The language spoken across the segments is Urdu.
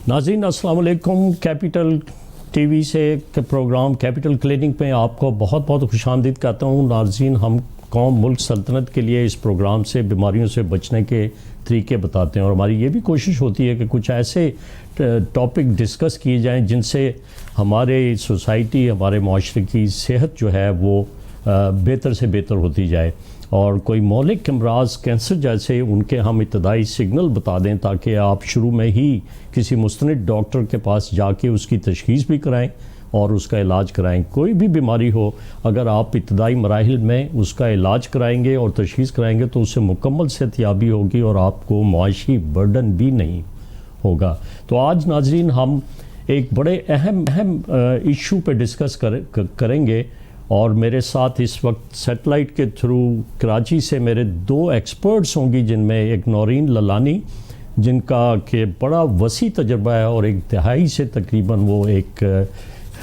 ناظرین السلام علیکم. کیپٹل ٹی وی سے پروگرام کیپٹل کلینک میں آپ کو بہت بہت خوش آمدید کہتا ہوں. ناظرین, ہم قوم ملک سلطنت کے لیے اس پروگرام سے بیماریوں سے بچنے کے طریقے بتاتے ہیں, اور ہماری یہ بھی کوشش ہوتی ہے کہ کچھ ایسے ٹاپک ڈسکس کیے جائیں جن سے ہمارے سوسائٹی, ہمارے معاشرے کی صحت جو ہے وہ بہتر سے بہتر ہوتی جائے, اور کوئی مہلک امراض کینسر جیسے ان کے ہم ابتدائی سگنل بتا دیں تاکہ آپ شروع میں ہی کسی مستند ڈاکٹر کے پاس جا کے اس کی تشخیص بھی کرائیں اور اس کا علاج کرائیں. کوئی بھی بیماری ہو, اگر آپ ابتدائی مراحل میں اس کا علاج کرائیں گے اور تشخیص کرائیں گے تو اس سے مکمل صحتیابی ہوگی اور آپ کو معاشی برڈن بھی نہیں ہوگا. تو آج ناظرین ہم ایک بڑے اہم ایشو پہ ڈسکس کریں گے, اور میرے ساتھ اس وقت سیٹلائٹ کے تھرو کراچی سے میرے دو ایکسپرٹس ہوں گی, جن میں ایک نورین للانی جن کا کہ بڑا وسیع تجربہ ہے اور ایک دہائی سے تقریباً وہ ایک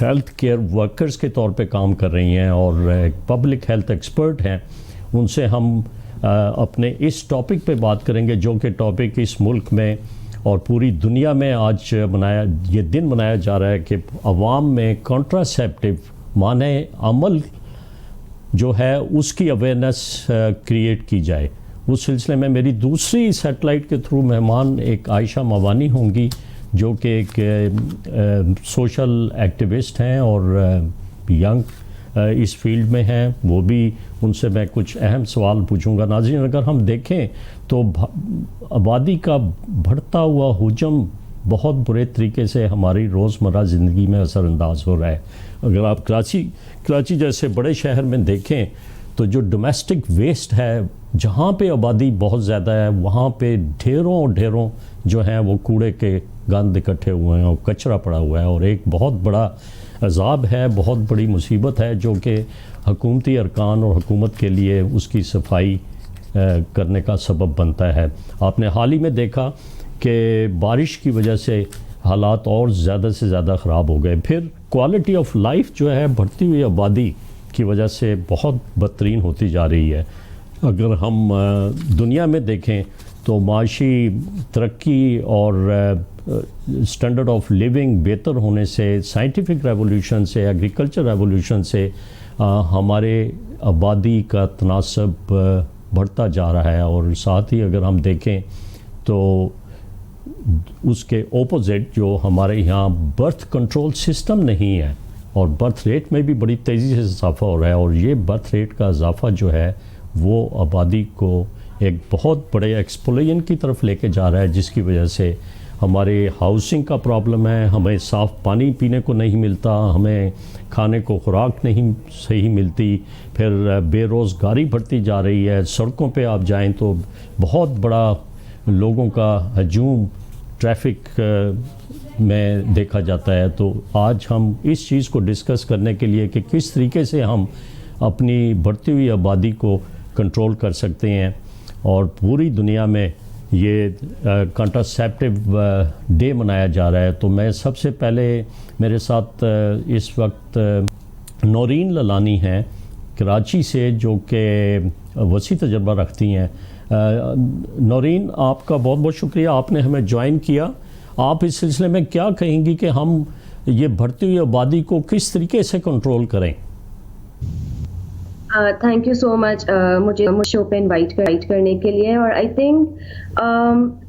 ہیلتھ کیئر ورکرز کے طور پہ کام کر رہی ہیں اور ایک پبلک ہیلتھ ایکسپرٹ ہیں. ان سے ہم اپنے اس ٹاپک پہ بات کریں گے جو کہ ٹاپک اس ملک میں اور پوری دنیا میں آج یہ دن منایا جا رہا ہے کہ عوام میں کنٹراسیپٹیو معنی عمل جو ہے اس کی اویئرنیس کریٹ کی جائے. اس سلسلے میں میری دوسری سیٹلائٹ کے تھرو مہمان ایک عائشہ موانی ہوں گی جو کہ ایک سوشل ایکٹیوسٹ ہیں اور ینگ اس فیلڈ میں ہیں. وہ بھی ان سے میں کچھ اہم سوال پوچھوں گا. ناظرین, اگر ہم دیکھیں تو آبادی کا بڑھتا ہوا حجم بہت برے طریقے سے ہماری روزمرہ زندگی میں اثر انداز ہو رہا ہے. اگر آپ کراچی جیسے بڑے شہر میں دیکھیں تو جو ڈومیسٹک ویسٹ ہے, جہاں پہ آبادی بہت زیادہ ہے وہاں پہ ڈھیروں جو ہیں وہ کوڑے کے گند اکٹھے ہوئے ہیں اور کچرا پڑا ہوا ہے, اور ایک بہت بڑا عذاب ہے, بہت بڑی مصیبت ہے جو کہ حکومتی ارکان اور حکومت کے لیے اس کی صفائی کرنے کا سبب بنتا ہے. آپ نے حال ہی میں دیکھا کہ بارش کی وجہ سے حالات اور زیادہ سے زیادہ خراب ہو گئے. پھر کوالٹی آف لائف جو ہے بڑھتی ہوئی آبادی کی وجہ سے بہت بدترین ہوتی جا رہی ہے. اگر ہم دنیا میں دیکھیں تو معاشی ترقی اور اسٹینڈرڈ آف لیونگ بہتر ہونے سے, سائنٹیفک ریولوشن سے, ایگریکلچر ریولوشن سے ہمارے آبادی کا تناسب بڑھتا جا رہا ہے, اور ساتھ ہی اگر ہم دیکھیں تو اس کے اپوزٹ جو ہمارے یہاں برتھ کنٹرول سسٹم نہیں ہے اور برتھ ریٹ میں بھی بڑی تیزی سے اضافہ ہو رہا ہے, اور یہ برتھ ریٹ کا اضافہ جو ہے وہ آبادی کو ایک بہت بڑے ایکسپلوژن کی طرف لے کے جا رہا ہے, جس کی وجہ سے ہمارے ہاؤسنگ کا پرابلم ہے, ہمیں صاف پانی پینے کو نہیں ملتا, ہمیں کھانے کو خوراک نہیں صحیح ملتی, پھر بے روزگاری بڑھتی جا رہی ہے. سڑکوں پہ آپ جائیں تو بہت بڑا لوگوں کا ہجوم ٹریفک میں دیکھا جاتا ہے. تو آج ہم اس چیز کو ڈسکس کرنے کے لیے کہ کس طریقے سے ہم اپنی بڑھتی ہوئی آبادی کو کنٹرول کر سکتے ہیں, اور پوری دنیا میں یہ کنٹراسیپٹیو ڈے منایا جا رہا ہے. تو میں سب سے پہلے میرے ساتھ اس وقت نورین للانی ہیں کراچی سے جو کہ وسیع تجربہ رکھتی ہیں. نورین, آپ کا بہت بہت شکریہ, آپ نے ہمیں جوائن کیا. آپ اس سلسلے میں کیا کہیں گی کہ ہم یہ بڑھتی ہوئی آبادی کو کس طریقے سے کنٹرول کریں؟ تھینک یو سو مچ مجھے شو پہ انوائٹ کرنے کے لیے. اور آئی تھنک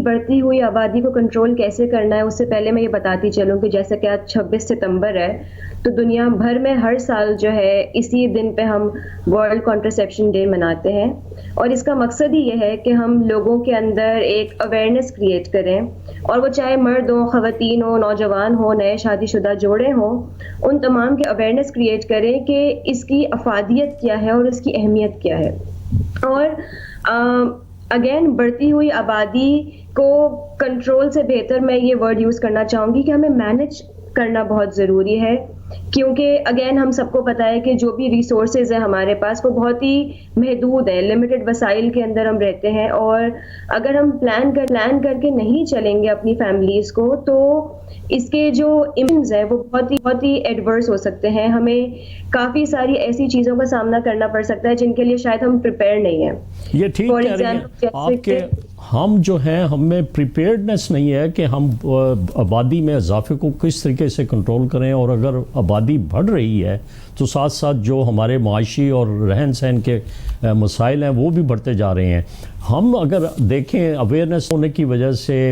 بڑھتی ہوئی آبادی کو کنٹرول کیسے کرنا ہے اس سے پہلے میں یہ بتاتی چلوں کہ جیسا کہ آج 26 ستمبر ہے تو دنیا بھر میں ہر سال جو ہے اسی دن پہ ہم ورلڈ کانٹرسیپشن ڈے مناتے ہیں, اور اس کا مقصد ہی یہ ہے کہ ہم لوگوں کے اندر ایک اویئرنیس کریٹ کریں, اور وہ چاہے مرد ہوں, خواتین ہوں, نوجوان ہوں, نئے شادی شدہ جوڑے ہوں, ان تمام کی اویئرنیس کریٹ کریں کہ اس کی افادیت کیا ہے اور اس کی اہمیت کیا ہے. اور اگین بڑھتی ہوئی آبادی کو کنٹرول سے بہتر میں یہ ورڈ یوز کرنا چاہوں گی کہ ہمیں مینج کرنا بہت ضروری ہے, کیونکہ اگین ہم سب کو پتہ ہے کہ جو بھی ریسورسز ہیں ہمارے پاس وہ بہت ہی محدود ہیں, لمیٹڈ وسائل کے اندر ہم رہتے ہیں, اور اگر ہم پلان کر کے نہیں چلیں گے اپنی فیملیز کو تو اس کے جو ایمپیکٹس ہیں وہ بہت ہی ایڈورس ہو سکتے ہیں. ہمیں کافی ساری ایسی چیزوں کا سامنا کرنا پڑ سکتا ہے جن کے لیے شاید ہم پریپیئر نہیں ہیں. یہ ٹھیک کہہ رہی ہیں ہم جو ہیں ہم میں پریپیئرڈنس نہیں ہے کہ ہم آبادی میں اضافے کو کس طریقے سے کنٹرول کریں، اور اگر آبادی بڑھ رہی ہے تو ساتھ ساتھ جو ہمارے معاشی اور رہن سہن کے مسائل ہیں وہ بھی بڑھتے جا رہے ہیں. ہم اگر دیکھیں اویئرنیس ہونے کی وجہ سے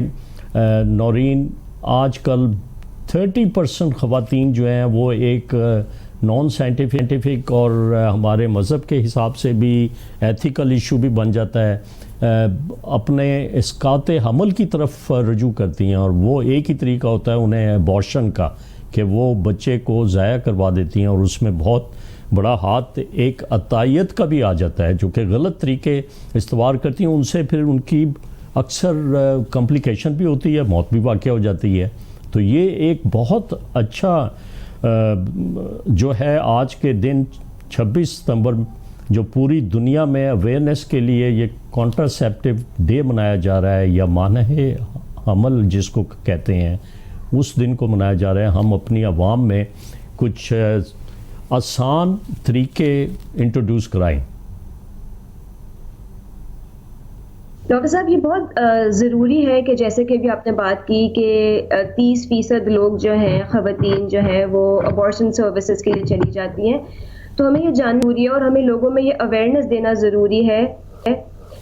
نورین آج کل 30% خواتین جو ہیں وہ ایک نان سائنٹیفک اور ہمارے مذہب کے حساب سے بھی ایتھیکل ایشو بھی بن جاتا ہے، اپنے اسقاط حمل کی طرف رجوع کرتی ہیں، اور وہ ایک ہی طریقہ ہوتا ہے انہیں ابارشن کا کہ وہ بچے کو ضائع کروا دیتی ہیں، اور اس میں بہت بڑا ہاتھ ایک عطائیت کا بھی آ جاتا ہے جو کہ غلط طریقے استوار کرتی ہیں. ان سے پھر ان کی اکثر کمپلیکیشن بھی ہوتی ہے، موت بھی واقع ہو جاتی ہے. تو یہ ایک بہت اچھا جو ہے آج کے دن 26 ستمبر جو پوری دنیا میں اویئرنیس کے لیے یہ کانٹراسیپٹیو ڈے منایا جا رہا ہے، یا مانع حمل جس کو کہتے ہیں، اس دن کو منایا جا رہا ہے. ہم اپنی عوام میں کچھ آسان طریقے انٹروڈیوس کرائیں. ڈاکٹر صاحب یہ بہت ضروری ہے کہ جیسے کہ بھی آپ نے بات کی کہ 30% لوگ جو ہیں خواتین جو ہیں وہ ابارشن سروسز کے لیے چلی جاتی ہیں، تو ہمیں یہ جاننا ضروری ہے اور ہمیں لوگوں میں یہ اویئرنیس دینا ضروری ہے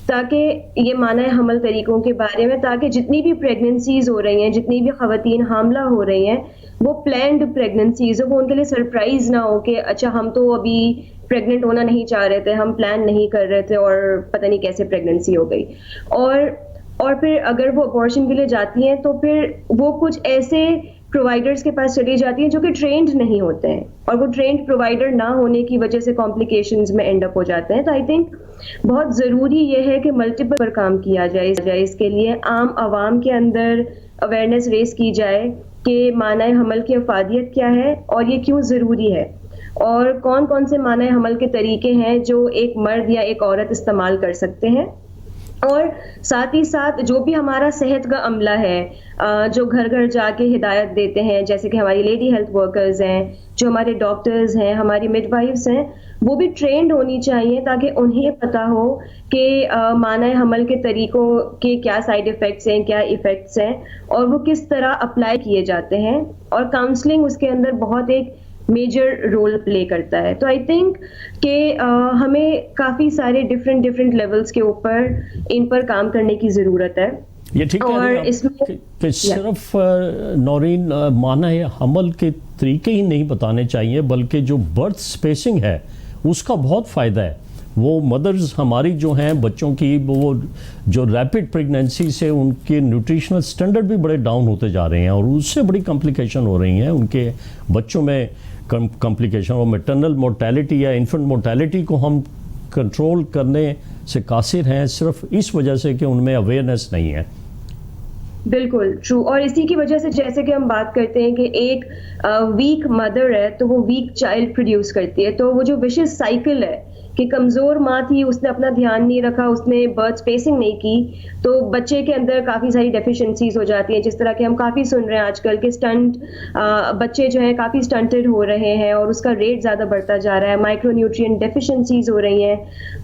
تاکہ یہ مانع حمل طریقوں کے بارے میں، تاکہ جتنی بھی پریگننسیز ہو رہی ہیں، جتنی بھی خواتین حاملہ ہو رہی ہیں، وہ پلانڈ پریگننسیز ہو، وہ ان کے لیے سرپرائز نہ ہو کہ اچھا ہم تو ابھی پریگننٹ ہونا نہیں چاہ رہے تھے، ہم پلان نہیں کر رہے تھے اور پتہ نہیں کیسے پریگننسی ہو گئی. اور پھر اگر وہ ابارشن کے لیے جاتی ہیں تو پھر وہ کچھ ایسے پرووائڈرز کے پاس چلی جاتی ہیں جو کہ ٹرینڈ نہیں ہوتے ہیں، اور وہ ٹرینڈ پرووائڈر نہ ہونے کی وجہ سے کمپلیکیشنز میں اینڈ اپ ہو جاتے ہیں. تو آئی تھنک بہت ضروری یہ ہے کہ ملٹیپل پر کام کیا جائے، اس کے لیے عام عوام کے اندر اویئرنیس ریز کی جائے کہ مانع حمل کی افادیت کیا ہے اور یہ کیوں ضروری ہے، اور کون کون سے مانع حمل کے طریقے ہیں جو ایک مرد یا ایک عورت استعمال کر سکتے ہیں. اور ساتھ ہی ساتھ جو بھی ہمارا صحت کا عملہ ہے جو گھر گھر جا کے ہدایت دیتے ہیں، جیسے کہ ہماری لیڈی ہیلتھ ورکرز ہیں، جو ہمارے ڈاکٹرز ہیں، ہماری مڈ وائفز ہیں، وہ بھی ٹرینڈ ہونی چاہیے تاکہ انہیں پتہ ہو کہ مانع حمل کے طریقوں کے کیا سائیڈ ایفیکٹس ہیں، کیا ایفیکٹس ہیں، اور وہ کس طرح اپلائی کیے جاتے ہیں. اور کاؤنسلنگ اس کے اندر بہت ایک میجر رول پلے کرتا ہے. تو آئی تھنک کہ ہمیں کافی سارے ڈفرینٹ لیولز کے اوپر ان پر کام کرنے کی ضرورت ہے. یہ ٹھیک ہے کہ صرف نورین مانع حمل کے طریقے ہی نہیں بتانے چاہیے، بلکہ جو برتھ سپیسنگ ہے اس کا بہت فائدہ ہے. وہ مدرز ہماری جو ہیں بچوں کی، وہ جو ریپڈ پریگننسی سے ان کے نیوٹریشنل سٹینڈرڈ بھی بڑے ڈاؤن ہوتے جا رہے ہیں، اور اس سے بڑی کمپلیکیشن ہو رہی ہیں ان کے بچوں میں. کمپلیکیشن اور میٹرنل مورٹیلٹی یا انفنٹ مورٹیلٹی کو ہم کنٹرول کرنے سے قاصر ہیں صرف اس وجہ سے کہ ان میں اویئرنیس نہیں ہے. بالکل ٹرو. اور اسی کی وجہ سے جیسے کہ ہم بات کرتے ہیں کہ ایک ویک مدر ہے تو وہ ویک چائلڈ پروڈیوس کرتی ہے، تو وہ جو وشس سائیکل ہے کہ کمزور ماں تھی، اس نے اپنا دھیان نہیں رکھا، اس نے برتھ سپیسنگ نہیں کی، تو بچے کے اندر کافی ساری ڈیفیشنسیز ہو جاتی ہیں. جس طرح کہ ہم کافی سن رہے ہیں آج کل کہ اسٹنٹ بچے جو ہیں کافی اسٹنٹڈ ہو رہے ہیں اور اس کا ریٹ زیادہ بڑھتا جا رہا ہے. مائکرو نیوٹرین ڈیفیشنسیز ہو رہی ہیں،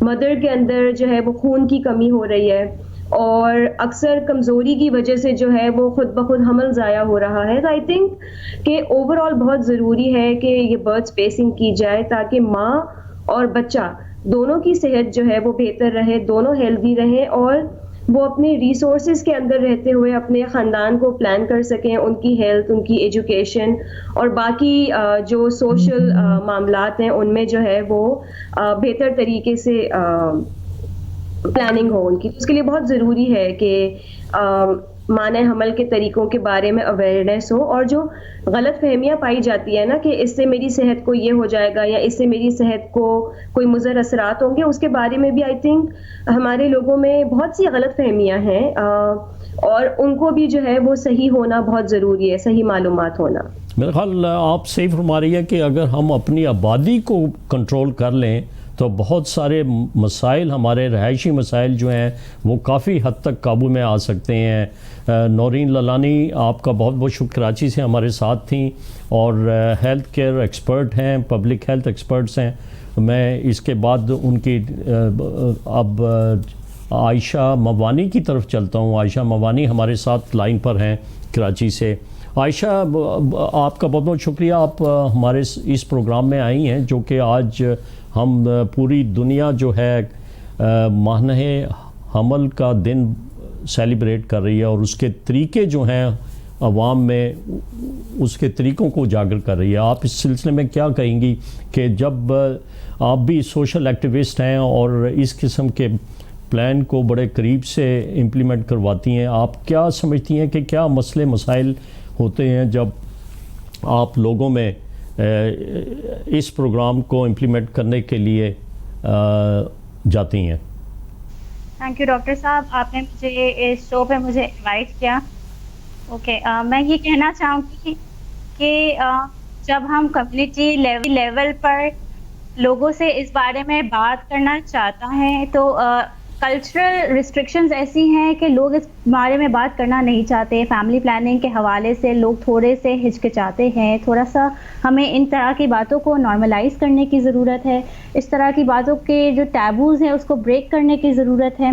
مدر کے اندر جو ہے وہ خون کی کمی ہو رہی ہے، اور اکثر کمزوری کی وجہ سے جو ہے وہ خود بخود حمل ضائع ہو رہا ہے. تو آئی تھنک کہ اوور آل بہت ضروری ہے کہ یہ برتھ سپیسنگ کی جائے تاکہ ماں اور بچہ دونوں کی صحت جو ہے وہ بہتر رہے، دونوں ہیلدی رہیں، اور وہ اپنے ریسورسز کے اندر رہتے ہوئے اپنے خاندان کو پلان کر سکیں، ان کی ہیلتھ، ان کی ایجوکیشن اور باقی جو سوشل معاملات ہیں ان میں جو ہے وہ بہتر طریقے سے پلاننگ ہو ان کی. اس کے لیے بہت ضروری ہے کہ مانع حمل کے طریقوں کے بارے میں اویئرنیس ہو، اور جو غلط فہمیاں پائی جاتی ہے نا کہ اس سے میری صحت کو یہ ہو جائے گا یا اس سے میری صحت کو کوئی مضر اثرات ہوں گے، اس کے بارے میں بھی آئی تھنک ہمارے لوگوں میں بہت سی غلط فہمیاں ہیں، اور ان کو بھی جو ہے وہ صحیح ہونا بہت ضروری ہے، صحیح معلومات ہونا. میرا خیال آپ صحیح فرما رہی ہے کہ اگر ہم اپنی آبادی کو کنٹرول کر لیں تو بہت سارے مسائل، ہمارے رہائشی مسائل جو ہیں وہ کافی حد تک قابو میں آ سکتے ہیں. نورین للانی آپ کا بہت بہت شکر، کراچی سے ہمارے ساتھ تھیں اور ہیلتھ کیئر ایکسپرٹ ہیں، پبلک ہیلتھ ایکسپرٹس ہیں. میں اس کے بعد ان کی اب عائشہ موانی کی طرف چلتا ہوں. عائشہ موانی ہمارے ساتھ لائن پر ہیں کراچی سے. عائشہ آپ کا بہت بہت شکریہ, آپ ہمارے اس پروگرام میں آئی ہیں جو کہ آج ہم پوری دنیا جو ہے ماہنہ حمل کا دن سیلیبریٹ کر رہی ہے اور اس کے طریقے جو ہیں عوام میں اس کے طریقوں کو اجاگر کر رہی ہے. آپ اس سلسلے میں کیا کہیں گی کہ جب آپ بھی سوشل ایکٹیوسٹ ہیں اور اس قسم کے پلان کو بڑے قریب سے امپلیمنٹ کرواتی ہیں, آپ کیا سمجھتی ہیں کہ کیا مسئلے مسائل ہوتے ہیں جب آپ لوگوں میں اس پروگرام کو امپلیمنٹ کرنے کے لیے جاتی ہیں؟ تھینک یو ڈاکٹر صاحب, آپ نے مجھے اس شو پہ مجھے انوائٹ کیا. اوکے, میں یہ کہنا چاہوں گی کہ جب ہم کمیونٹی لیول پر لوگوں سے اس بارے میں بات کرنا چاہتا ہے تو کلچرل ریسٹرکشنز ایسی ہیں کہ لوگ اس بارے میں بات کرنا نہیں چاہتے. فیملی پلاننگ کے حوالے سے لوگ تھوڑے سے ہچکچاتے ہیں. تھوڑا سا ہمیں ان طرح کی باتوں کو نارملائز کرنے کی ضرورت ہے. اس طرح کی باتوں کے جو ٹیبوز ہیں اس کو بریک کرنے کی ضرورت ہے.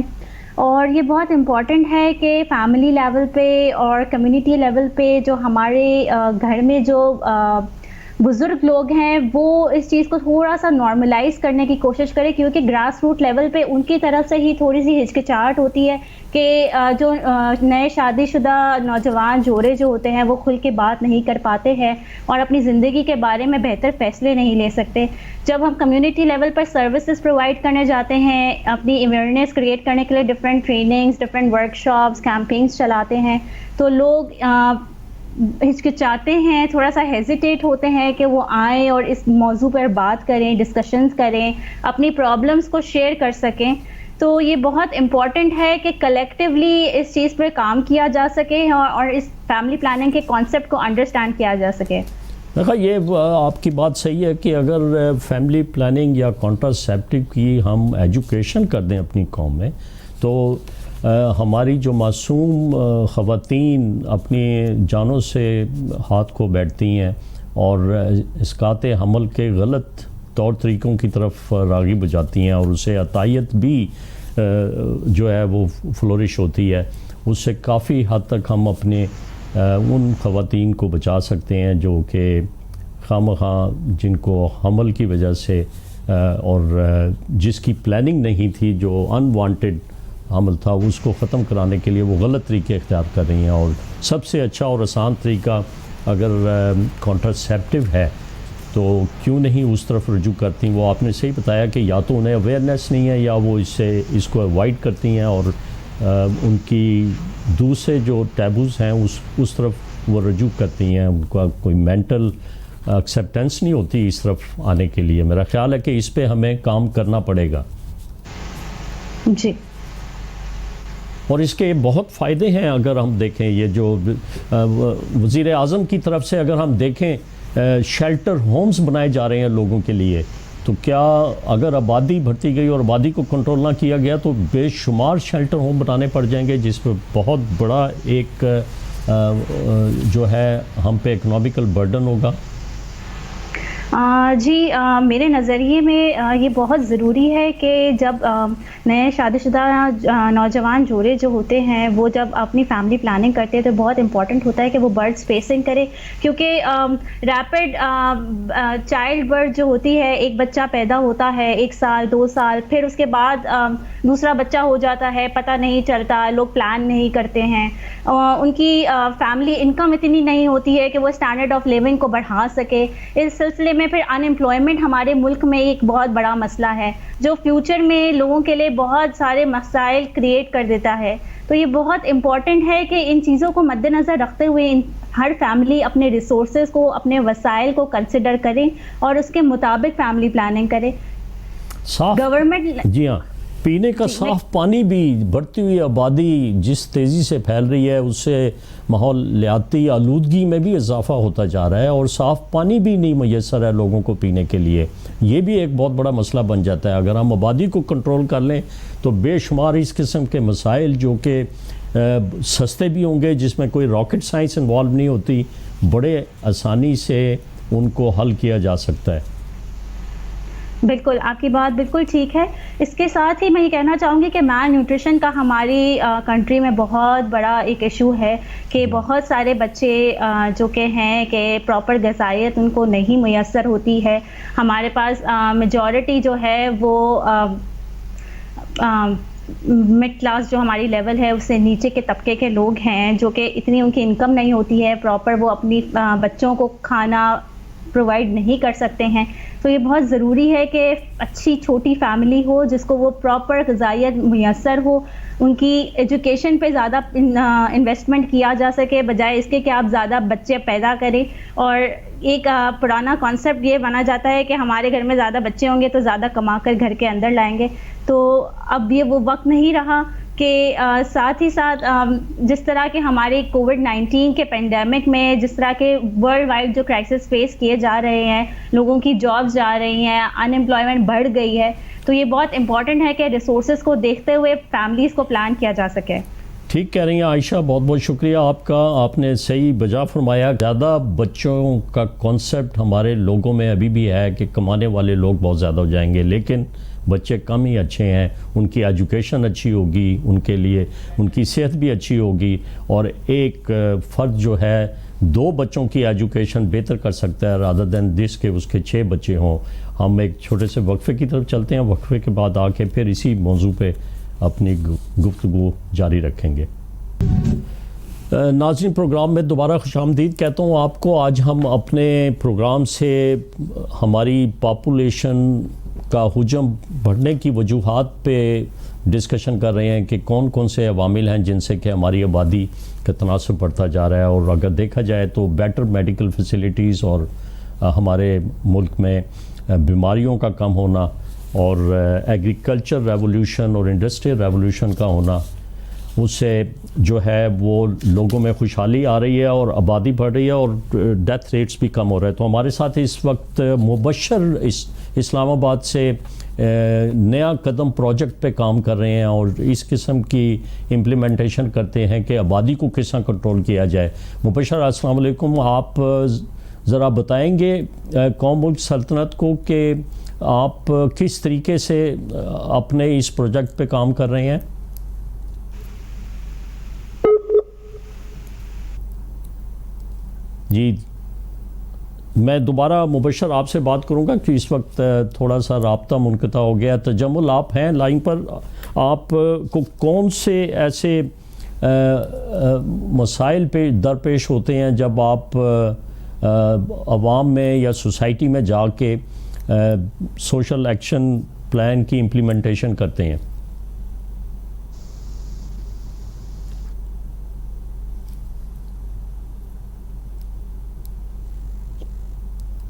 اور یہ بہت امپورٹنٹ ہے کہ فیملی لیول پہ اور کمیونٹی لیول پہ جو ہمارے گھر میں جو بزرگ لوگ ہیں وہ اس چیز کو تھوڑا سا نارملائز کرنے کی کوشش کریں, کیونکہ گراس روٹ لیول پہ ان کی طرف سے ہی تھوڑی سی ہچکچاہٹ ہوتی ہے کہ جو نئے شادی شدہ نوجوان جوڑے جو ہوتے ہیں وہ کھل کے بات نہیں کر پاتے ہیں اور اپنی زندگی کے بارے میں بہتر فیصلے نہیں لے سکتے. جب ہم کمیونٹی لیول پر سروسز پرووائڈ کرنے جاتے ہیں, اپنی اویئرنیس کریٹ کرنے کے لیے different trainings, different workshops, campaigns چلاتے ہیں, تو لوگ ہچکچاتے ہیں, تھوڑا سا ہیزیٹیٹ ہوتے ہیں کہ وہ آئیں اور اس موضوع پر بات کریں, ڈسکشنز کریں, اپنی پرابلمس کو شیئر کر سکیں. تو یہ بہت امپورٹنٹ ہے کہ کلیکٹیولی اس چیز پر کام کیا جا سکے اور اس فیملی پلاننگ کے کانسیپٹ کو انڈرسٹینڈ کیا جا سکے. دیکھا, یہ آپ کی بات صحیح ہے کہ اگر فیملی پلاننگ یا کانٹراسیپٹیو کی ہم ایجوکیشن کر دیں اپنی قوم میں تو ہماری جو معصوم خواتین اپنی جانوں سے ہاتھ کو بیٹھتی ہیں اور اسقاط حمل کے غلط طور طریقوں کی طرف راغب ہو جاتی ہیں اور اسے عطائیت بھی جو ہے وہ فلورش ہوتی ہے, اس سے کافی حد تک ہم اپنے ان خواتین کو بچا سکتے ہیں جو کہ خواہ جن کو حمل کی وجہ سے اور جس کی پلاننگ نہیں تھی, جو انوانٹیڈ حمل تھا, اس کو ختم کرانے کے لیے وہ غلط طریقے اختیار کر رہی ہیں. اور سب سے اچھا اور آسان طریقہ اگر کانٹراسیپٹیو ہے تو کیوں نہیں اس طرف رجوع کرتی. وہ آپ نے صحیح بتایا کہ یا تو انہیں اویئرنیس نہیں ہے یا وہ اس کو اوائڈ کرتی ہیں اور ان کی دوسرے جو ٹیبوز ہیں اس طرف وہ رجوع کرتی ہیں. ان کا کوئی مینٹل ایکسیپٹنس نہیں ہوتی اس طرف آنے کے لیے. میرا خیال ہے کہ اس پہ ہمیں کام کرنا پڑے گا. جی, اور اس کے بہت فائدے ہیں. اگر ہم دیکھیں یہ جو وزیر اعظم کی طرف سے اگر ہم دیکھیں شیلٹر ہومز بنائے جا رہے ہیں لوگوں کے لیے, تو کیا اگر آبادی بڑھتی گئی اور آبادی کو کنٹرول نہ کیا گیا تو بے شمار شیلٹر ہوم بنانے پڑ جائیں گے, جس پہ بہت بڑا ایک جو ہے ہم پہ اکنامیکل برڈن ہوگا. جی, میرے نظریے میں یہ بہت ضروری ہے کہ جب نئے شادی شدہ نوجوان جوڑے جو ہوتے ہیں وہ جب اپنی فیملی پلاننگ کرتے ہیں تو بہت امپورٹنٹ ہوتا ہے کہ وہ برتھ اسپیسنگ کرے, کیونکہ ریپڈ چائلڈ برتھ جو ہوتی ہے, ایک بچہ پیدا ہوتا ہے 1 سال 2 سال, پھر اس کے بعد دوسرا بچہ ہو جاتا ہے, پتہ نہیں چلتا, لوگ پلان نہیں کرتے ہیں, ان کی فیملی انکم اتنی نہیں ہوتی ہے کہ وہ اسٹینڈرڈ آف لیونگ کو بڑھا سکے. اس سلسلے میں پھر ان امپلائمنٹ ہمارے ملک میں ایک بہت بڑا مسئلہ ہے جو فیوچر میں لوگوں کے لیے بہت سارے مسائل کریٹ کر دیتا ہے. تو یہ بہت امپورٹنٹ ہے کہ ان چیزوں کو مد نظر رکھتے ہوئے ہر فیملی اپنے ریسورسز کو, اپنے وسائل کو کنسیڈر کریں اور اس کے مطابق فیملی پلاننگ کرے. گورنمنٹ, جی ہاں, پینے کا صاف پانی بھی بڑھتی ہوئی آبادی جس تیزی سے پھیل رہی ہے اس سے ماحولیاتی آلودگی میں بھی اضافہ ہوتا جا رہا ہے اور صاف پانی بھی نہیں میسر ہے لوگوں کو پینے کے لیے. یہ بھی ایک بہت بڑا مسئلہ بن جاتا ہے. اگر ہم آبادی کو کنٹرول کر لیں تو بے شمار اس قسم کے مسائل جو کہ سستے بھی ہوں گے, جس میں کوئی راکٹ سائنس انوالو نہیں ہوتی, بڑے آسانی سے ان کو حل کیا جا سکتا ہے. بالکل آپ کی بات بالکل ٹھیک ہے. اس کے ساتھ ہی میں یہ کہنا چاہوں گی کہ مال نیوٹریشن کا ہماری کنٹری میں بہت بڑا ایک ایشو ہے کہ بہت سارے بچے جو کہ ہیں کہ پراپر غذائیت ان کو نہیں میسر ہوتی ہے. ہمارے پاس میجورٹی جو ہے وہ مڈ کلاس جو ہماری لیول ہے اس سے نیچے کے طبقے کے لوگ ہیں جو کہ اتنی ان کی انکم نہیں ہوتی ہے پراپر وہ اپنی بچوں کو کھانا پرووائڈ نہیں کر سکتے ہیں. تو یہ بہت ضروری ہے کہ اچھی چھوٹی فیملی ہو جس کو وہ پراپر غذائیت میسر ہو, ان کی ایجوکیشن پہ زیادہ انویسٹمنٹ کیا جا سکے بجائے اس کے کہ آپ زیادہ بچے پیدا کریں. اور ایک پرانا کانسیپٹ یہ بنا جاتا ہے کہ ہمارے گھر میں زیادہ بچے ہوں گے تو زیادہ کما کر گھر کے اندر لائیں گے. تو اب یہ وہ وقت نہیں رہا کہ ساتھ ہی ساتھ جس طرح کے ہمارے کووڈ-19 کے پینڈیمک میں جس طرح کے ورلڈ وائڈ جو کرائسس فیس کیے جا رہے ہیں, لوگوں کی جابس جا رہی ہیں, ان امپلائمنٹ بڑھ گئی ہے, تو یہ بہت امپورٹنٹ ہے کہ ریسورسز کو دیکھتے ہوئے فیملیز کو پلان کیا جا سکے. ٹھیک کہہ رہی ہیں عائشہ, بہت بہت شکریہ آپ کا, آپ نے صحیح بجا فرمایا. زیادہ بچوں کا کانسیپٹ ہمارے لوگوں میں ابھی بھی ہے کہ کمانے والے لوگ بہت زیادہ ہو جائیں گے, لیکن بچے کم ہی اچھے ہیں, ان کی ایجوکیشن اچھی ہوگی, ان کے لیے ان کی صحت بھی اچھی ہوگی, اور ایک فرد جو ہے 2 بچوں کی ایجوکیشن بہتر کر سکتا ہے رادر دین دس کہ اس کے 6 بچے ہوں. ہم ایک چھوٹے سے وقفے کی طرف چلتے ہیں, وقفے کے بعد آ کے پھر اسی موضوع پہ اپنی گفتگو جاری رکھیں گے. ناظرین, پروگرام میں دوبارہ خوش آمدید کہتا ہوں آپ کو. آج ہم اپنے پروگرام سے ہماری پاپولیشن کا حجم بڑھنے کی وجوہات پہ ڈسکشن کر رہے ہیں کہ کون کون سے عوامل ہیں جن سے کہ ہماری آبادی کا تناسب بڑھتا جا رہا ہے. اور اگر دیکھا جائے تو بیٹر میڈیکل فیسلٹیز اور ہمارے ملک میں بیماریوں کا کم ہونا اور ایگریکلچر ریولوشن اور انڈسٹریل ریولوشن کا ہونا, اس سے جو ہے وہ لوگوں میں خوشحالی آ رہی ہے اور آبادی بڑھ رہی ہے اور ڈیتھ ریٹس بھی کم ہو رہے ہیں. تو ہمارے ساتھ اس وقت مبشر اسلام آباد سے نیا قدم پروجیکٹ پہ کام کر رہے ہیں اور اس قسم کی امپلیمنٹیشن کرتے ہیں کہ آبادی کو کس طرح کنٹرول کیا جائے. مبشر, السلام علیکم. آپ ذرا بتائیں گے قوم ملک سلطنت کو کہ آپ کس طریقے سے اپنے اس پروجیکٹ پہ کام کر رہے ہیں؟ جی, میں دوبارہ مبشر آپ سے بات کروں گا کہ اس وقت تھوڑا سا رابطہ منقطع ہو گیا. تجمل, آپ ہیں لائن پر, آپ کو کون سے ایسے مسائل پہ درپیش ہوتے ہیں جب آپ عوام میں یا سوسائٹی میں جا کے سوشل ایکشن پلان کی امپلیمنٹیشن کرتے ہیں؟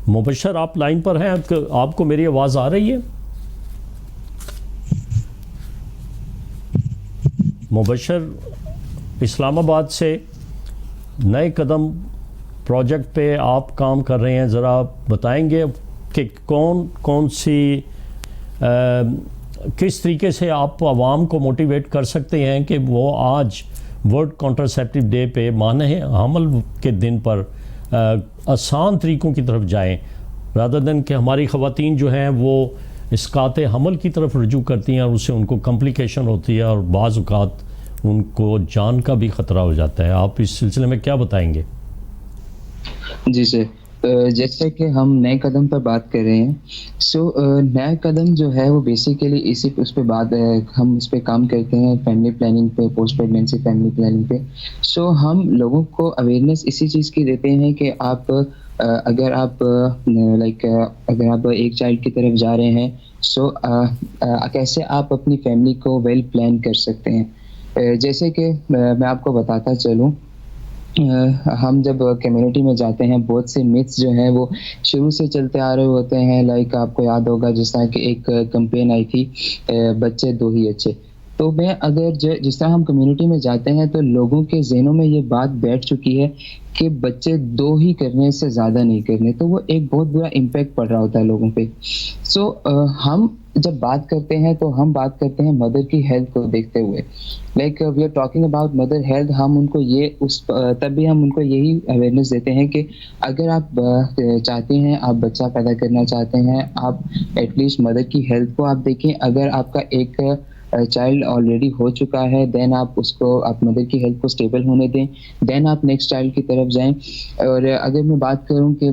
مبشر, آپ لائن پر ہیں, آپ کو میری آواز آ رہی ہے؟ مبشر اسلام آباد سے نئے قدم پروجیکٹ پہ آپ کام کر رہے ہیں, ذرا بتائیں گے کہ کون سی کس طریقے سے آپ عوام کو موٹیویٹ کر سکتے ہیں کہ وہ آج ورلڈ کانٹراسیپٹیو ڈے پہ مانع حمل کے دن پر آسان طریقوں کی طرف جائیں رادر دین کہ ہماری خواتین جو ہیں وہ اسقاط حمل کی طرف رجوع کرتی ہیں اور اس سے ان کو کمپلیکیشن ہوتی ہے اور بعض اوقات ان کو جان کا بھی خطرہ ہو جاتا ہے. آپ اس سلسلے میں کیا بتائیں گے؟ جی سر, جیسے کہ ہم نئے قدم پر بات کر رہے ہیں, نیا قدم جو ہے وہ بیسیکلی اس پہ بات ہم اس پہ کام کرتے ہیں فیملی پلاننگ پہ, پوسٹ پریگنینسی فیملی پلاننگ پہ. ہم لوگوں کو اویئرنیس اسی چیز کی دیتے ہیں کہ آپ اگر آپ ایک چائلڈ کی طرف جا رہے ہیں کیسے آپ اپنی فیملی کو ویل پلان کر سکتے ہیں. جیسے کہ میں آپ کو بتاتا چلوں, ہم جب کمیونٹی میں جاتے ہیں بہت سے میتھس جو ہیں وہ شروع سے چلتے آ رہے ہوتے ہیں. لائک آپ کو یاد ہوگا جس طرح کہ ایک کمپین آئی تھی بچے 2 ہی اچھے. تو میں اگر جس طرح ہم کمیونٹی میں جاتے ہیں تو لوگوں کے ذہنوں میں یہ بات بیٹھ چکی ہے کہ بچے 2 ہی کرنے سے زیادہ نہیں کرنے, تو وہ ایک بہت برا امپیکٹ پڑ رہا ہوتا ہے لوگوں پہ. ہم جب بات کرتے ہیں تو ہم بات کرتے ہیں مدر کی ہیلتھ کو دیکھتے ہوئے. Like we are talking about mother health. ہم ان کو تب بھی ہم ان کو یہی اویئرنیس دیتے ہیں کہ اگر آپ چاہتے ہیں، آپ بچہ پیدا کرنا چاہتے ہیں، آپ ایٹ لیسٹ مدر کی ہیلتھ کو آپ دیکھیں. اگر آپ کا ایک چائلڈ آلریڈی ہو چکا ہے، دین آپ اس کو، آپ مدر کی ہیلتھ کو اسٹیبل ہونے دیں، دین آپ نیکسٹ چائلڈ کی طرف جائیں. اور اگر میں بات کروں کہ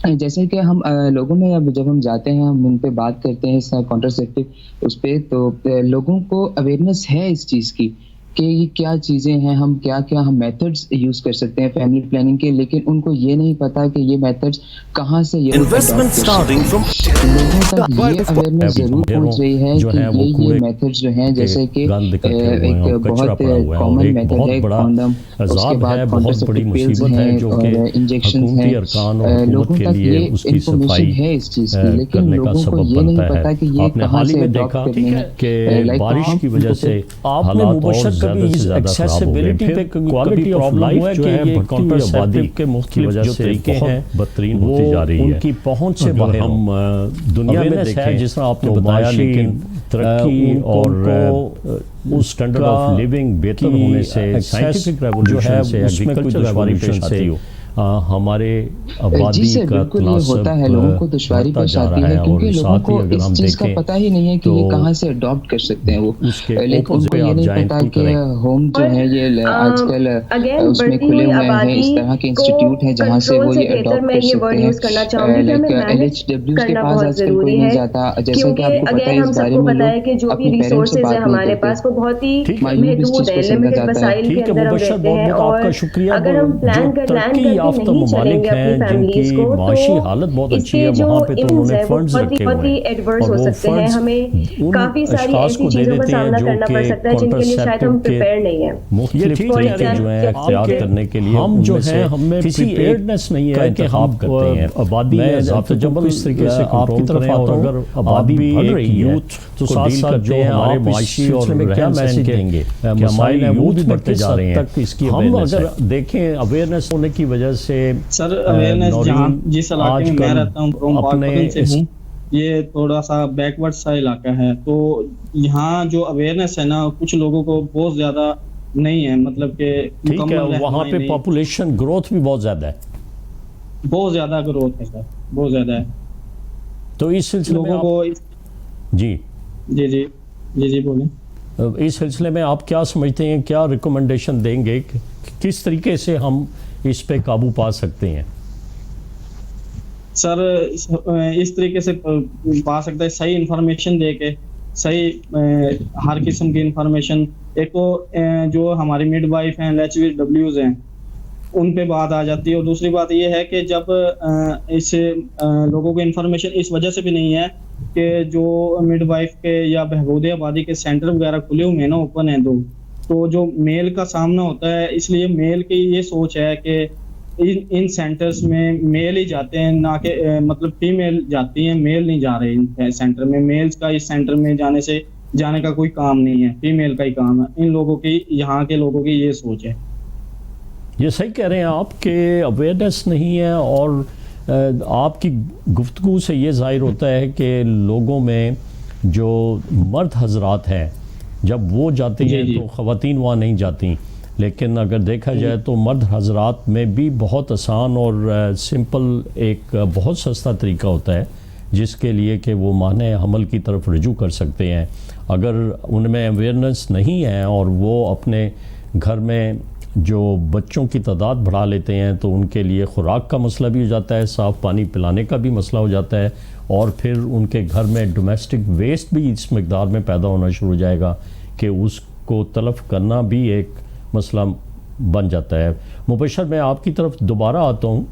جیسے کہ ہم لوگوں میں اب جب ہم جاتے ہیں، ہم ان پہ بات کرتے ہیں کانٹراسیپٹیو اس پہ، تو لوگوں کو اویئرنیس ہے اس چیز کی کہ یہ کیا چیزیں ہیں، ہم کیا ہم میتھڈز یوز کر سکتے ہیں فیملی پلاننگ کے، لیکن ان کو یہ نہیں پتا کہ یہ میتھڈز کہاں سے یہ Investment starting from لوگوں تک یہ اویئرنیس ضرور پہنچ رہی ہے کہ یہ میتھڈز جو ہیں، جیسے کہ ایک بہت کامن میتھڈ ہے کانڈم، اس کے بعد کانٹراسیپٹیو پلز ہیں اور انجیکشنز ہیں. لوگوں تک یہ انفارمیشن ہے اس چیز کی، لیکن لوگوں کو یہ نہیں پتا کہ یہ کہاں سے اڈاپٹ کرنی ہے. کہ بارش کی وجہ سے آپ نے مبشر کبھی اس ایکسیسیبلٹی پہ کوالٹی آف لائف جو ہے کانٹراسیپٹیو کے مختلف جو طریقے ہیں بدترین ہوتی جا رہی ہے، ان کی پہنچ سے باہر ہم دنیا میں دیکھیں جس طرح آپ نے بتایا، لیکن ترقی اور اسٹینڈرڈ آف لیونگ بہتر ہونے سے، سائنٹیفک ریولوشن سے، ایگریکلچر ریولوشن سے ہمارے آبادی جی کا بالکل یہ ہوتا ہے، لوگوں کو دشواری پیش آتی ہے کیونکہ لوگوں کو اس چیز کا پتہ ہی نہیں ہے کہ یہ کہاں سے اڈاپٹ کر سکتے ہیں. وہ لیکن ان کو یہ نہیں پتا کہ ہوم جو ہے یہ آج کل اس میں کھلے ہوئے ہیں اس طرح کے انسٹیٹیوٹ ہیں جہاں سے وہ یہ اڈاپٹ کر سکتے ہیں. لائک LHWs کے پاس آج کل کوئی نہیں جاتا، جیسا کہ آپ کو پتہ ہے اس بارے میں لوگ اپنے پیرنٹس سے بات نہیں کرتے. بہت ہی مایوب اس چیز کو سمجھا جاتا ہے. ٹھیک ہے مبشر، بہت بہت آپ کا شکریہ. اگر ہم پلان ترقی یافتہ ممالک ہیں جن کی معاشی حالت بہت اچھی ہے، وہاں پہ تو انہوں نے فنڈز رکھے ہوئے ہیں اور وہ فنڈز ان اشخاص کو دے دیتے ہیں جو کہ کانٹراسیپٹیو کے مختلف طریقے جو ہیں اختیار کرنے کے لیے ہم جو ہیں ہم میں کسی پریپیئرڈنس نہیں ہے کہ ہم کرتے ہیں. آبادی جب اس طریقے سے آپ کی طرف آتا ہوں، اگر آبادی بڑھ رہی ہے تو ساتھ ساتھ جو ہمارے معاشی اور میں کیا میسج دیں گے کہ ہمارے یوتھ بڑھتے جا رہے ہیں. ہم اگر دیکھیں اویئرنیس ہونے کی وجہ سے سر اویئرنیس جہاں جس علاقے میں رہتا ہوں اپنے سے ہوں، یہ تھوڑا سا بیکورڈ سا علاقہ ہے، تو یہاں جو اویئرنیس ہے نا کچھ لوگوں کو بہت زیادہ نہیں ہے، مطلب کہ ٹھیک ہے وہاں پہ پاپولیشن گروتھ بھی بہت زیادہ ہے، بہت زیادہ گروتھ ہے سر، بہت زیادہ ہے. تو اس سلسلے میں لوگوں کو جی جی جی جی جی بولیں. اس سلسلے میں آپ کیا سمجھتے ہیں، کیا ریکمنڈیشن دیں گے کہ کس طریقے سے ہم اس پہ قابو پا سکتے ہیں؟ سر اس طریقے سے پا سکتا ہے صحیح انفارمیشن دے کے، صحیح ہر قسم کی انفارمیشن. ایک تو جو ہماری مڈ وائف ہیں LHWs ہیں ان پہ بات آ جاتی ہے، اور دوسری بات یہ ہے کہ جب اس لوگوں کو انفارمیشن اس وجہ سے بھی نہیں ہے کہ جو مڈ وائف کے یا بہبود آبادی کے سینٹر وغیرہ کھلے ہوئے ہیں نا، اوپن ہیں تو جو میل کا سامنا ہوتا ہے، اس لیے میل کی یہ سوچ ہے کہ ان سینٹرز میں میل ہی جاتے ہیں، نہ کہ مطلب فیمیل جاتی ہیں، میل نہیں جا رہے ان سینٹر میں. میلز کا اس سینٹر میں جانے کا کوئی کام نہیں ہے، فیمیل کا ہی کام ہے. ان لوگوں کی، یہاں کے لوگوں کی یہ سوچ ہے. یہ صحیح کہہ رہے ہیں آپ کہ اویئرنیس نہیں ہے، اور آپ کی گفتگو سے یہ ظاہر ہوتا ہے کہ لوگوں میں جو مرد حضرات ہیں جب وہ جاتے ہیں تو خواتین وہاں نہیں جاتی، لیکن اگر دیکھا جائے تو مرد حضرات میں بھی بہت آسان اور سمپل ایک بہت سستا طریقہ ہوتا ہے جس کے لیے کہ وہ مانع حمل کی طرف رجوع کر سکتے ہیں. اگر ان میں اویئرنیس نہیں ہے اور وہ اپنے گھر میں جو بچوں کی تعداد بڑھا لیتے ہیں تو ان کے لیے خوراک کا مسئلہ بھی ہو جاتا ہے، صاف پانی پلانے کا بھی مسئلہ ہو جاتا ہے، اور پھر ان کے گھر میں ڈومیسٹک ویسٹ بھی اس مقدار میں پیدا ہونا شروع ہو جائے گا کہ اس کو تلف کرنا بھی ایک مسئلہ بن جاتا ہے. مبشر میں آپ کی طرف دوبارہ آتا ہوں.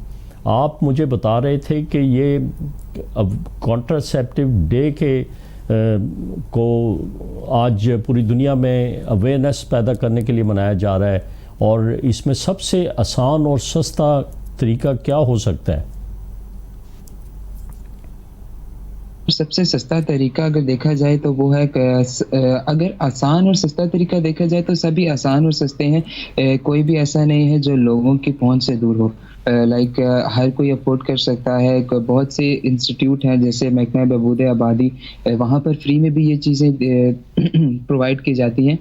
آپ مجھے بتا رہے تھے کہ یہ اب کانٹراسیپٹیو ڈے کے کو آج پوری دنیا میں اویئرنیس پیدا کرنے کے لیے منایا جا رہا ہے، اور اس میں سب سے آسان اور سستا طریقہ کیا ہو سکتا ہے؟ سب سے سستا طریقہ اگر دیکھا جائے تو وہ ہے اگر آسان اور سستا طریقہ دیکھا جائے تو سبھی آسان اور سستے ہیں. کوئی بھی ایسا نہیں ہے جو لوگوں کی پہنچ سے دور ہو. لائک ہر کوئی افورڈ کر سکتا ہے. بہت سے انسٹیٹیوٹ ہیں جیسے محکمہ بہبود آبادی, وہاں پر فری میں بھی یہ چیزیں پرووائڈ کی جاتی ہیں.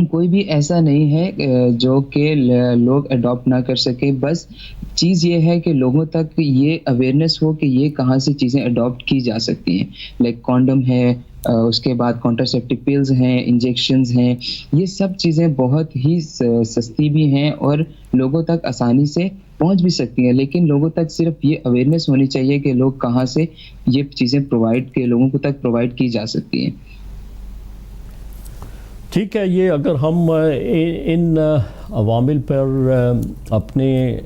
کوئی بھی ایسا نہیں ہے جو کہ لوگ اڈاپٹ نہ کر سکے. بس چیز یہ ہے کہ لوگوں تک یہ اویئرنیس ہو کہ یہ کہاں سے چیزیں اڈاپٹ کی جا سکتی ہیں. لائک کانڈم ہے, اس کے بعد کانٹراسیپٹیو پلز ہیں, انجیکشنز ہیں. یہ سب چیزیں بہت ہی سستی بھی ہیں اور لوگوں تک آسانی سے پہنچ بھی سکتی ہیں. لیکن لوگوں تک صرف یہ اویئرنیس ہونی چاہیے کہ لوگ کہاں سے یہ چیزیں لوگوں کو تک پرووائڈ کی جا سکتی ہیں. ٹھیک ہے, یہ اگر ہم ان عوامل پر اپنے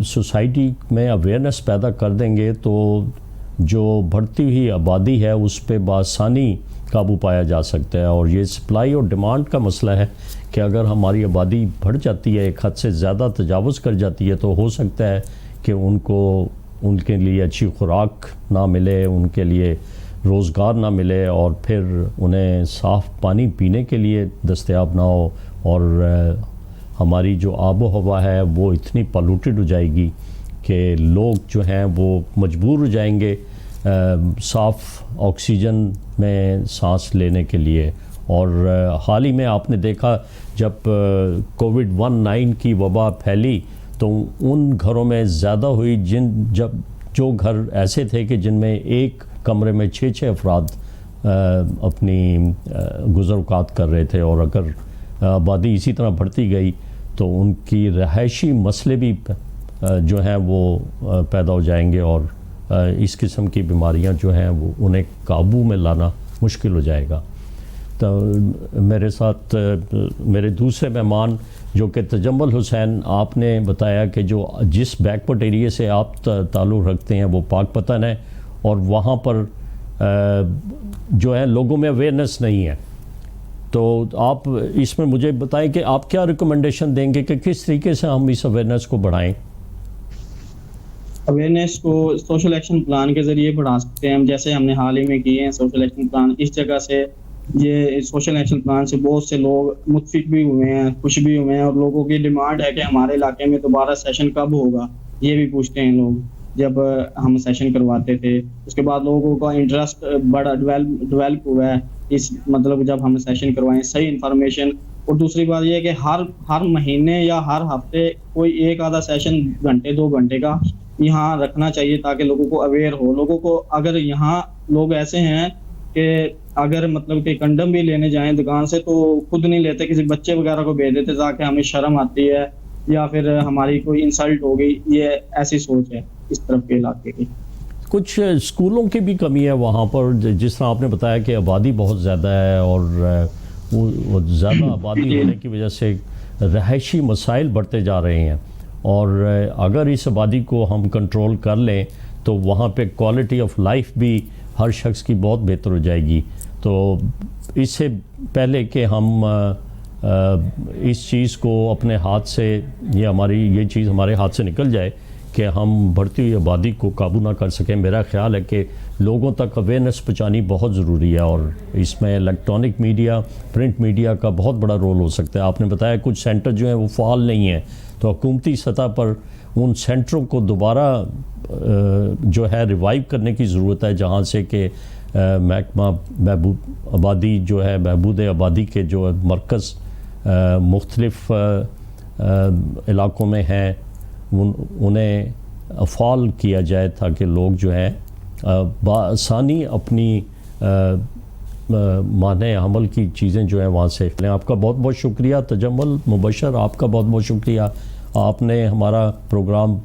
سوسائٹی میں اویئرنیس پیدا کر دیں گے تو جو بڑھتی ہوئی آبادی ہے اس پہ بآسانی قابو پایا جا سکتا ہے. اور یہ سپلائی اور ڈیمانڈ کا مسئلہ ہے کہ اگر ہماری آبادی بڑھ جاتی ہے, ایک حد سے زیادہ تجاوز کر جاتی ہے, تو ہو سکتا ہے کہ ان کے لیے اچھی خوراک نہ ملے, ان کے لیے روزگار نہ ملے, اور پھر انہیں صاف پانی پینے کے لیے دستیاب نہ ہو, اور ہماری جو آب و ہوا ہے وہ اتنی پالوٹڈ ہو جائے گی کہ لوگ جو ہیں وہ مجبور ہو جائیں گے صاف آکسیجن میں سانس لینے کے لیے. اور حال ہی میں آپ نے دیکھا جب کووڈ-19 کی وبا پھیلی تو ان گھروں میں زیادہ ہوئی جو گھر ایسے تھے کہ جن میں ایک کمرے میں 6 افراد اپنی گزر اوقات کر رہے تھے, اور اگر آبادی اسی طرح بڑھتی گئی تو ان کی رہائشی مسئلے بھی جو ہیں وہ پیدا ہو جائیں گے, اور اس قسم کی بیماریاں جو ہیں وہ انہیں قابو میں لانا مشکل ہو جائے گا. تو میرے ساتھ میرے دوسرے مہمان جو کہ تجمل حسین, آپ نے بتایا کہ جس بیکورڈ ایریے سے آپ تعلق رکھتے ہیں وہ پاک پتن ہے, اور وہاں پر جو ہے لوگوں میں اویئرنیس نہیں ہے. تو آپ اس میں مجھے بتائیں کہ آپ کیا ریکمنڈیشن دیں گے کہ کس طریقے سے ہم اس اویئرنیس کو بڑھائیں؟ اویئرنیس کو سوشل ایکشن پلان کے ذریعے بڑھا سکتے ہیں ہم, جیسے ہم نے حال ہی میں کیے ہیں سوشل ایکشن پلان. اس جگہ سے یہ سوشل ایکشن پلان سے بہت سے لوگ متفق بھی ہوئے ہیں, خوش بھی ہوئے ہیں, اور لوگوں کی ڈیمانڈ ہے کہ ہمارے علاقے میں دوبارہ سیشن کب ہوگا, یہ بھی پوچھتے ہیں لوگ. جب ہم سیشن کرواتے تھے اس کے بعد لوگوں کا انٹرسٹ بڑا ڈیولپ ہوا ہے اس مطلب جب ہم سیشن کروائیں صحیح انفارمیشن. اور دوسری بات یہ ہے کہ ہر مہینے یا ہر ہفتے کوئی ایک آدھا سیشن 2 گھنٹے کا یہاں رکھنا چاہیے تاکہ لوگوں کو اویئر ہو. لوگوں کو اگر یہاں لوگ ایسے ہیں کہ اگر مطلب کہ کنڈم بھی لینے جائیں دکان سے تو خود نہیں لیتے, کسی بچے وغیرہ کو بھیج دیتے تاکہ ہمیں شرم آتی ہے یا پھر ہماری کوئی انسلٹ ہو گئی. یہ ایسی سوچ ہے اس طرف کے علاقے کی. کچھ اسکولوں کی بھی کمی ہے وہاں پر, جس طرح آپ نے بتایا کہ آبادی بہت زیادہ ہے, اور وہ زیادہ آبادی ہونے کی وجہ سے رہائشی مسائل بڑھتے جا رہے ہیں, اور اگر اس آبادی کو ہم کنٹرول کر لیں تو وہاں پہ کوالٹی آف لائف بھی ہر شخص کی بہت بہتر ہو جائے گی. تو اس سے پہلے کہ ہم اس چیز کو اپنے ہاتھ سے یہ چیز ہمارے ہاتھ سے نکل جائے کہ ہم بڑھتی ہوئی آبادی کو قابو نہ کر سکیں, میرا خیال ہے کہ لوگوں تک اویئرنیس پہنچانی بہت ضروری ہے, اور اس میں الیکٹرانک میڈیا, پرنٹ میڈیا کا بہت بڑا رول ہو سکتا ہے. آپ نے بتایا کچھ سینٹر جو ہیں وہ فعال نہیں ہیں, تو حکومتی سطح پر ان سینٹروں کو دوبارہ جو ہے ریوائیو کرنے کی ضرورت ہے, جہاں سے کہ محکمہ بہبود آبادی کے جو مرکز مختلف علاقوں میں ہیں انہیں فعال کیا جائے تاکہ لوگ جو ہیں بآسانی اپنی معنی عمل کی چیزیں جو ہیں وہاں سے لیں. آپ کا بہت بہت شکریہ تجمل. مبشر, آپ کا بہت بہت شکریہ, آپ نے ہمارا پروگرام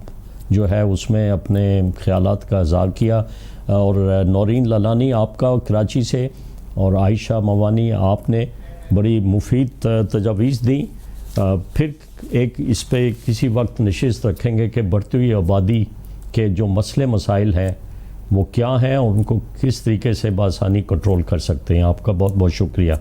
جو ہے اس میں اپنے خیالات کا اظہار کیا. اور نورین للانی آپ کا کراچی سے, اور عائشہ موانی آپ نے بڑی مفید تجاویز دیں. پھر اس پہ کسی وقت نشست رکھیں گے کہ بڑھتی ہوئی آبادی کے جو مسئلے مسائل ہیں وہ کیا ہیں اور ان کو کس طریقے سے بآسانی کنٹرول کر سکتے ہیں. آپ کا بہت بہت شکریہ.